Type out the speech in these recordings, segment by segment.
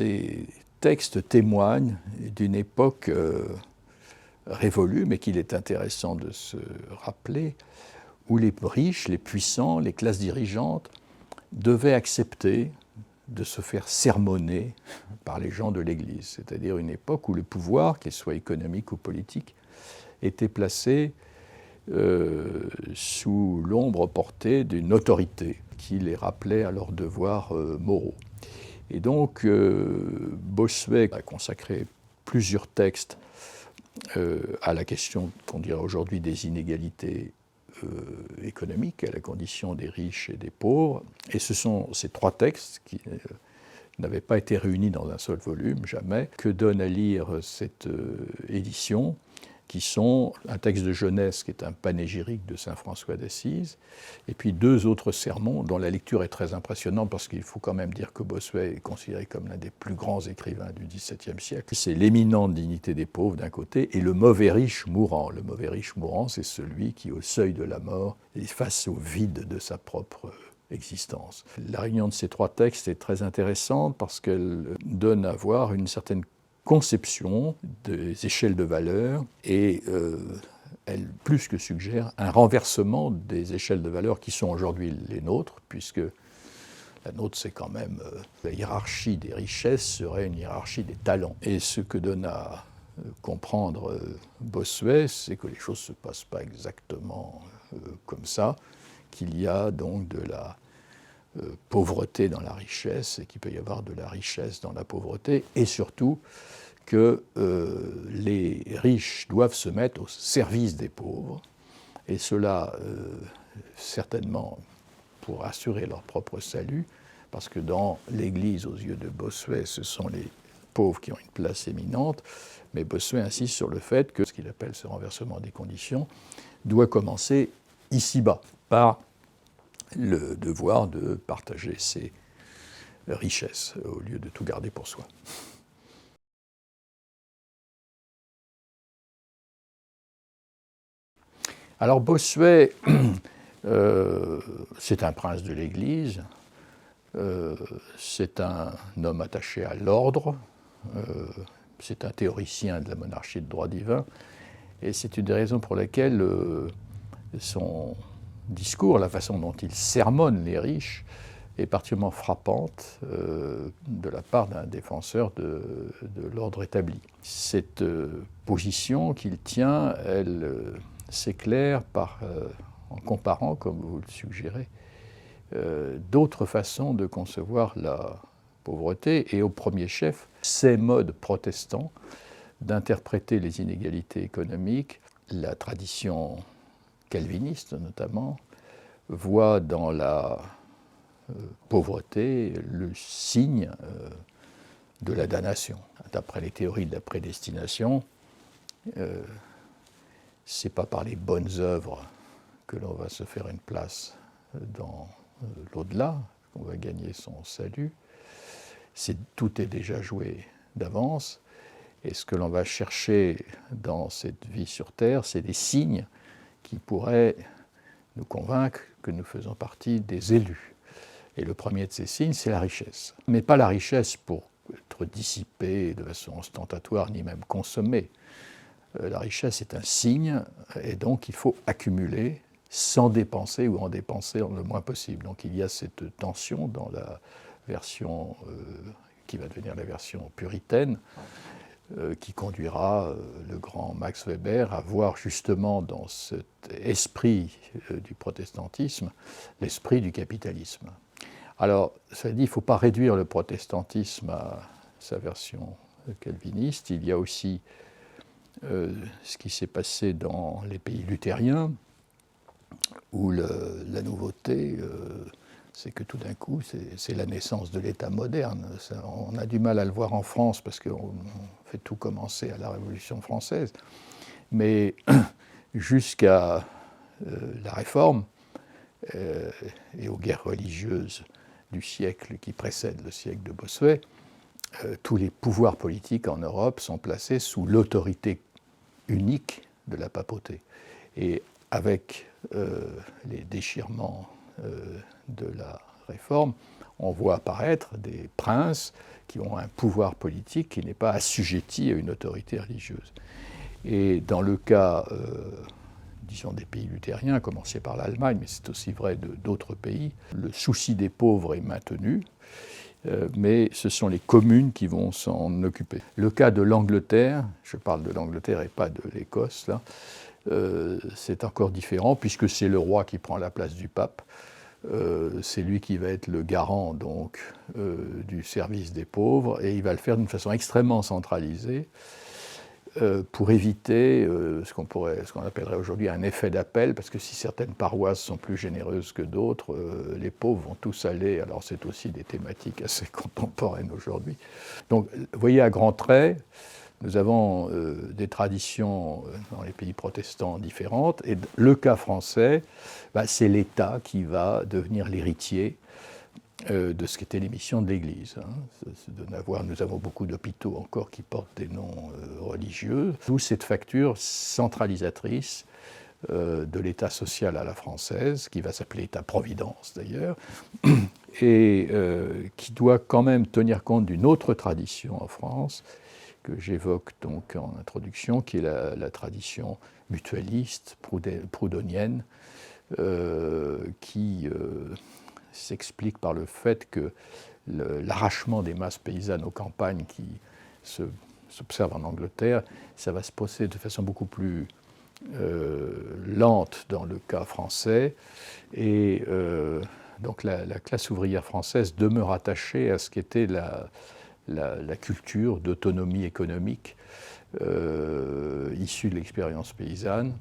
ces textes témoignent d'une époque révolue, mais qu'il est intéressant de se rappeler, où les riches, les puissants, les classes dirigeantes devaient accepter de se faire sermonner par les gens de l'Église, c'est-à-dire une époque où le pouvoir, qu'il soit économique ou politique, était placé sous l'ombre portée d'une autorité qui les rappelait à leurs devoirs moraux. Et donc, Bossuet a consacré plusieurs textes à la question qu'on dirait aujourd'hui des inégalités économiques, à la condition des riches et des pauvres. Et ce sont ces trois textes qui n'avaient pas été réunis dans un seul volume, jamais, que donne à lire cette édition, qui sont un texte de Genèse qui est un panégyrique de saint François d'Assise, et puis deux autres sermons dont la lecture est très impressionnante parce qu'il faut quand même dire que Bossuet est considéré comme l'un des plus grands écrivains du XVIIe siècle. C'est l'éminente dignité des pauvres d'un côté et le mauvais riche mourant. Le mauvais riche mourant, c'est celui qui, au seuil de la mort, est face au vide de sa propre existence. La réunion de ces trois textes est très intéressante parce qu'elle donne à voir une certaine conception des échelles de valeur et elle, plus que suggère, un renversement des échelles de valeur qui sont aujourd'hui les nôtres, puisque la nôtre, c'est quand même la hiérarchie des richesses serait une hiérarchie des talents. Et ce que donne à comprendre Bossuet, c'est que les choses ne se passent pas exactement comme ça, qu'il y a donc de la pauvreté dans la richesse et qu'il peut y avoir de la richesse dans la pauvreté, et surtout que les riches doivent se mettre au service des pauvres, et cela certainement pour assurer leur propre salut, parce que dans l'Église, aux yeux de Bossuet, ce sont les pauvres qui ont une place éminente, mais Bossuet insiste sur le fait que ce qu'il appelle ce renversement des conditions doit commencer ici-bas, par le devoir de partager ses richesses au lieu de tout garder pour soi. Alors Bossuet, c'est un prince de l'Église, c'est un homme attaché à l'ordre, c'est un théoricien de la monarchie de droit divin, et c'est une des raisons pour lesquelles son discours, la façon dont il sermonne les riches, est particulièrement frappante de la part d'un défenseur de l'ordre établi. Cette position qu'il tient, elle s'éclaire en comparant, comme vous le suggérez, d'autres façons de concevoir la pauvreté, et au premier chef, ces modes protestants d'interpréter les inégalités économiques. La tradition calviniste, notamment, voit dans la pauvreté le signe de la damnation. D'après les théories de la prédestination, ce n'est pas par les bonnes œuvres que l'on va se faire une place dans l'au-delà, qu'on va gagner son salut. Tout est déjà joué d'avance, et ce que l'on va chercher dans cette vie sur Terre, c'est des signes qui pourraient nous convaincre que nous faisons partie des élus. Et le premier de ces signes, c'est la richesse. Mais pas la richesse pour être dissipée de façon ostentatoire, ni même consommée. La richesse est un signe, et donc il faut accumuler sans dépenser ou en dépenser le moins possible. Donc il y a cette tension dans la version qui va devenir la version puritaine, qui conduira le grand Max Weber à voir justement dans cet esprit du protestantisme l'esprit du capitalisme. Alors, ça dit, il ne faut pas réduire le protestantisme à sa version calviniste. Il y a aussi ce qui s'est passé dans les pays luthériens, où la nouveauté, c'est que tout d'un coup, c'est la naissance de l'État moderne. On a du mal à le voir en France parce qu'on fait tout commencer à la Révolution française. Mais jusqu'à la Réforme et aux guerres religieuses du siècle qui précède le siècle de Bossuet, tous les pouvoirs politiques en Europe sont placés sous l'autorité unique de la papauté. Et avec les déchirements de la Réforme, on voit apparaître des princes qui ont un pouvoir politique qui n'est pas assujetti à une autorité religieuse. Et dans le cas, disons, des pays luthériens, à commencer par l'Allemagne, mais c'est aussi vrai d'autres pays, le souci des pauvres est maintenu, mais ce sont les communes qui vont s'en occuper. Le cas de l'Angleterre, je parle de l'Angleterre et pas de l'Écosse, là, c'est encore différent, puisque c'est le roi qui prend la place du pape. C'est lui qui va être le garant donc, du service des pauvres, et il va le faire d'une façon extrêmement centralisée pour éviter ce qu'on appellerait aujourd'hui un effet d'appel, parce que si certaines paroisses sont plus généreuses que d'autres, les pauvres vont tous aller, alors c'est aussi des thématiques assez contemporaines aujourd'hui. Donc vous voyez à grands traits, nous avons des traditions dans les pays protestants différentes, et le cas français, c'est l'État qui va devenir l'héritier de ce qu'étaient les missions de l'Église. Nous avons beaucoup d'hôpitaux encore qui portent des noms religieux, d'où cette facture centralisatrice de l'État social à la française, qui va s'appeler État-providence d'ailleurs, et qui doit quand même tenir compte d'une autre tradition en France, que j'évoque donc en introduction, qui est la tradition mutualiste, proudhonienne, qui s'explique par le fait que l'arrachement des masses paysannes aux campagnes qui s'observe en Angleterre, ça va se passer de façon beaucoup plus lente dans le cas français, et donc la classe ouvrière française demeure attachée à ce qu'était la culture d'autonomie économique issue de l'expérience paysanne,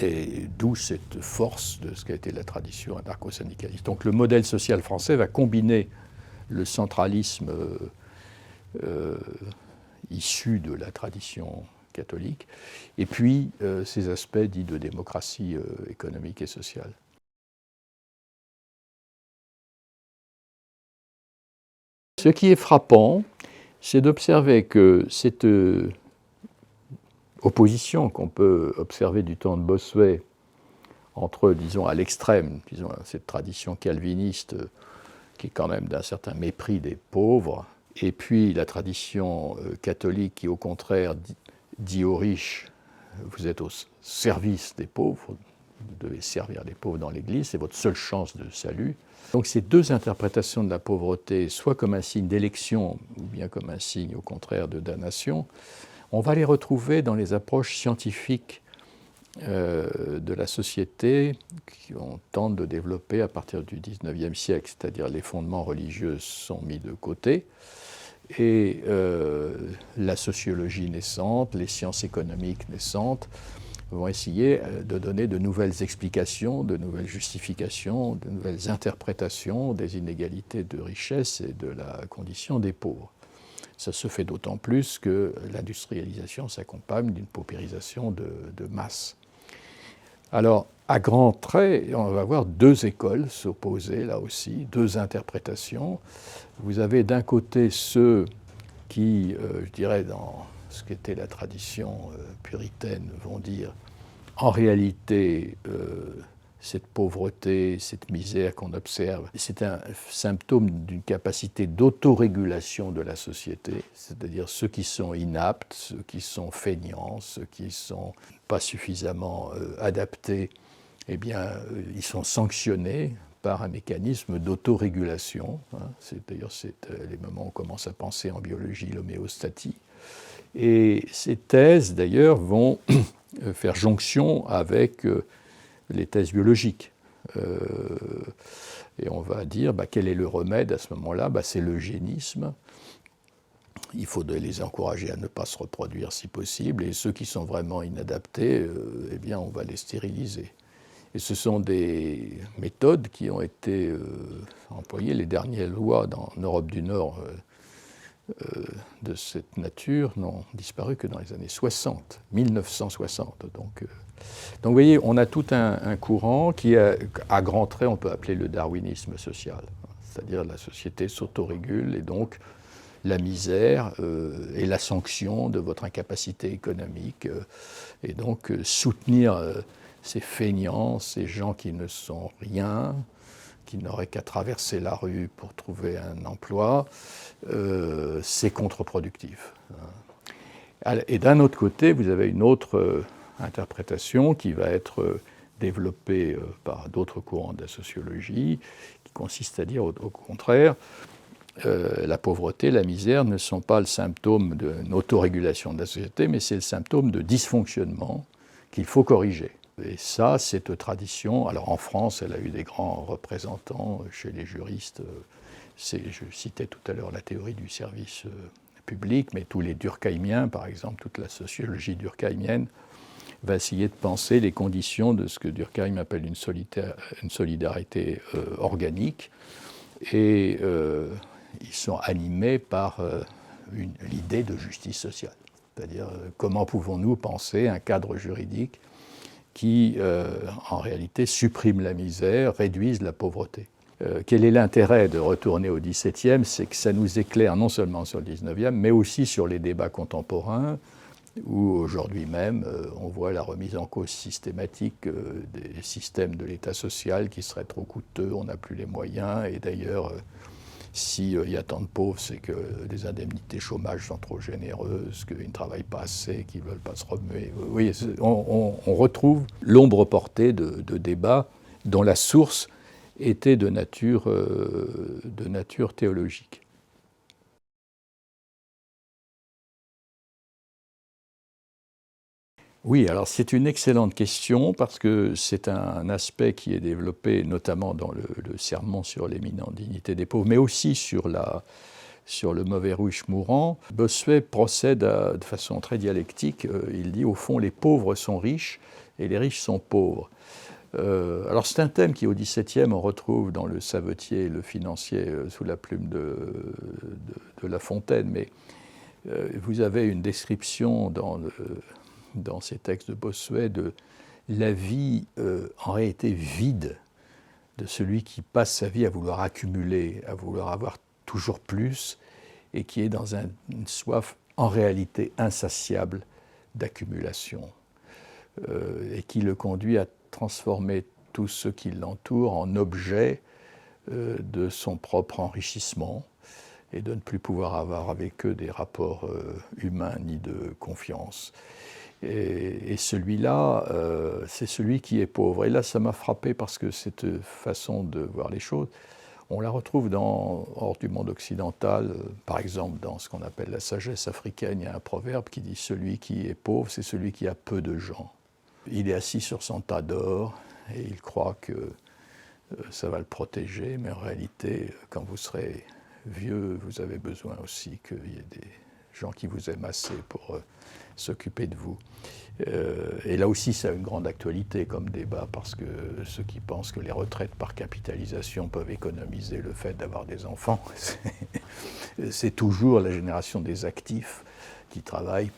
et d'où cette force de ce qu'a été la tradition anarcho-syndicaliste. Donc le modèle social français va combiner le centralisme issu de la tradition catholique et puis ces aspects dits de démocratie économique et sociale. Ce qui est frappant, c'est d'observer que cette opposition qu'on peut observer du temps de Bossuet entre, disons, à l'extrême, disons, cette tradition calviniste qui est quand même d'un certain mépris des pauvres, et puis la tradition catholique qui, au contraire, dit aux riches, vous êtes au service des pauvres, vous devez servir les pauvres dans l'Église, c'est votre seule chance de salut. Donc ces deux interprétations de la pauvreté, soit comme un signe d'élection, ou bien comme un signe, au contraire, de damnation, on va les retrouver dans les approches scientifiques de la société qu'on tente de développer à partir du XIXe siècle, c'est-à-dire les fondements religieux sont mis de côté, et la sociologie naissante, les sciences économiques naissantes vont essayer de donner de nouvelles explications, de nouvelles justifications, de nouvelles interprétations des inégalités de richesse et de la condition des pauvres. Ça se fait d'autant plus que l'industrialisation s'accompagne d'une paupérisation de masse. Alors, à grands traits, on va voir deux écoles s'opposer là aussi, deux interprétations. Vous avez d'un côté ceux qui, je dirais, dans ce qu'était la tradition puritaine, vont dire en réalité, cette pauvreté, cette misère qu'on observe, c'est un symptôme d'une capacité d'autorégulation de la société, c'est-à-dire ceux qui sont inaptes, ceux qui sont feignants, ceux qui ne sont pas suffisamment adaptés, eh bien, ils sont sanctionnés par un mécanisme d'autorégulation. D'ailleurs, c'est les moments où on commence à penser en biologie l'homéostatie. Et ces thèses, d'ailleurs, vont faire jonction avec les thèses biologiques. Et on va dire, quel est le remède à ce moment-là? C'est l'eugénisme. Il faut les encourager à ne pas se reproduire si possible, et ceux qui sont vraiment inadaptés, eh bien, on va les stériliser. Et ce sont des méthodes qui ont été employées. Les dernières lois en Europe du Nord de cette nature n'ont disparu que dans les années 60, 1960. Donc vous voyez, on a tout un courant qui, à grands traits, on peut appeler le darwinisme social. C'est-à-dire la société s'autorégule et donc la misère est la sanction de votre incapacité économique. Et donc soutenir ces feignants, ces gens qui ne sont rien, qui n'aurait qu'à traverser la rue pour trouver un emploi, c'est contre-productif. Et d'un autre côté, vous avez une autre interprétation qui va être développée par d'autres courants de la sociologie, qui consiste à dire au contraire, la pauvreté, la misère ne sont pas le symptôme d'une autorégulation de la société, mais c'est le symptôme de dysfonctionnement qu'il faut corriger. Et ça, cette tradition, alors en France, elle a eu des grands représentants chez les juristes. Je citais tout à l'heure la théorie du service public, mais tous les durkheimiens, par exemple, toute la sociologie durkheimienne, va essayer de penser les conditions de ce que Durkheim appelle une solidarité organique. Et ils sont animés par l'idée de justice sociale. C'est-à-dire, comment pouvons-nous penser un cadre juridique qui, en réalité, supprime la misère, réduise la pauvreté. Quel est l'intérêt de retourner au XVIIe? C'est que ça nous éclaire non seulement sur le XIXe, mais aussi sur les débats contemporains, où aujourd'hui même, on voit la remise en cause systématique des systèmes de l'État social qui seraient trop coûteux, on n'a plus les moyens, et d'ailleurs, s'il y a tant de pauvres, c'est que les indemnités chômage sont trop généreuses, qu'ils ne travaillent pas assez, qu'ils ne veulent pas se remuer. Oui, on retrouve l'ombre portée de débats dont la source était de nature théologique. Oui, alors c'est une excellente question parce que c'est un aspect qui est développé notamment dans le sermon sur l'éminente dignité des pauvres, mais aussi sur le mauvais riche mourant. Bossuet procède de façon très dialectique. Il dit au fond les pauvres sont riches et les riches sont pauvres. Alors c'est un thème qui au XVIIe on retrouve dans le Savetier et le Financier sous la plume de La Fontaine, mais vous avez une description dans ces textes de Bossuet de la vie en réalité vide de celui qui passe sa vie à vouloir accumuler, à vouloir avoir toujours plus, et qui est dans une soif en réalité insatiable d'accumulation, et qui le conduit à transformer tout ce qui l'entoure en objet de son propre enrichissement, et de ne plus pouvoir avoir avec eux des rapports humains ni de confiance. Et celui-là, c'est celui qui est pauvre. Et là, ça m'a frappé parce que cette façon de voir les choses, on la retrouve hors du monde occidental. Par exemple, dans ce qu'on appelle la sagesse africaine, il y a un proverbe qui dit « Celui qui est pauvre, c'est celui qui a peu de gens ». Il est assis sur son tas d'or et il croit que ça va le protéger, mais en réalité, quand vous serez vieux, vous avez besoin aussi qu'il y ait des gens qui vous aiment assez pour s'occuper de vous. Et là aussi, ça a une grande actualité comme débat, parce que ceux qui pensent que les retraites par capitalisation peuvent économiser le fait d'avoir des enfants, c'est toujours la génération des actifs qui travaillent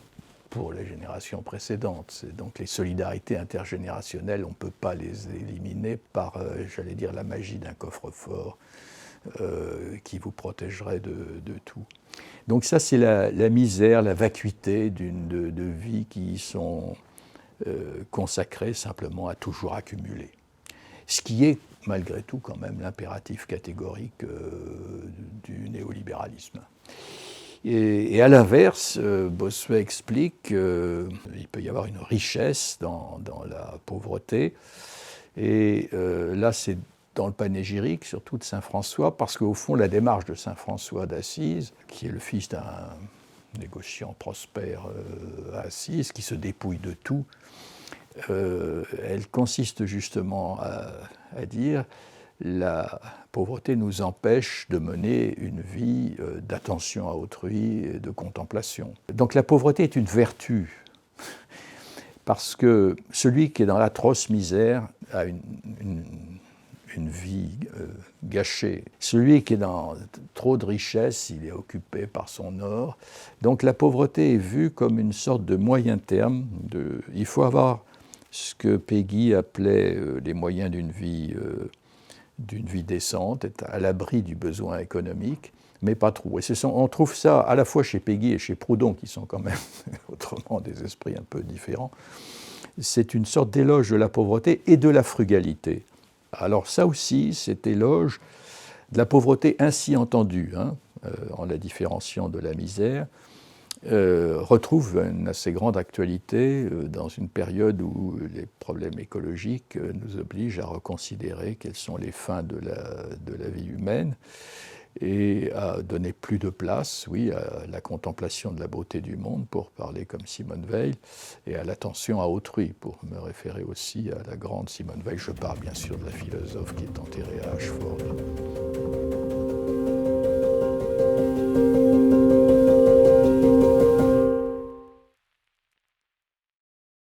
pour les générations précédentes. Donc les solidarités intergénérationnelles, on ne peut pas les éliminer par, j'allais dire, la magie d'un coffre-fort qui vous protégerait de tout. Donc ça, c'est la misère, la vacuité de vies qui sont consacrées simplement à toujours accumuler. Ce qui est, malgré tout, quand même l'impératif catégorique du néolibéralisme. Et à l'inverse, Bossuet explique qu'il peut y avoir une richesse dans la pauvreté. Et là, c'est dans le panégyrique, surtout de saint François, parce qu'au fond, la démarche de saint François d'Assise, qui est le fils d'un négociant prospère à Assise, qui se dépouille de tout, elle consiste justement à dire la pauvreté nous empêche de mener une vie d'attention à autrui et de contemplation. Donc la pauvreté est une vertu, parce que celui qui est dans l'atroce misère a une vie gâchée. Celui qui est dans trop de richesse, il est occupé par son or. Donc la pauvreté est vue comme une sorte de moyen terme. Il faut avoir ce que Péguy appelait les moyens d'une vie décente, être à l'abri du besoin économique, mais pas trop. Et on trouve ça à la fois chez Péguy et chez Proudhon, qui sont quand même autrement des esprits un peu différents. C'est une sorte d'éloge de la pauvreté et de la frugalité. Alors ça aussi, cet éloge de la pauvreté ainsi entendue, en la différenciant de la misère, retrouve une assez grande actualité dans une période où les problèmes écologiques nous obligent à reconsidérer quelles sont les fins de la vie humaine et à donner plus de place, oui, à la contemplation de la beauté du monde, pour parler comme Simone Weil, et à l'attention à autrui, pour me référer aussi à la grande Simone Weil. Je parle bien sûr de la philosophe qui est enterrée à Ashford.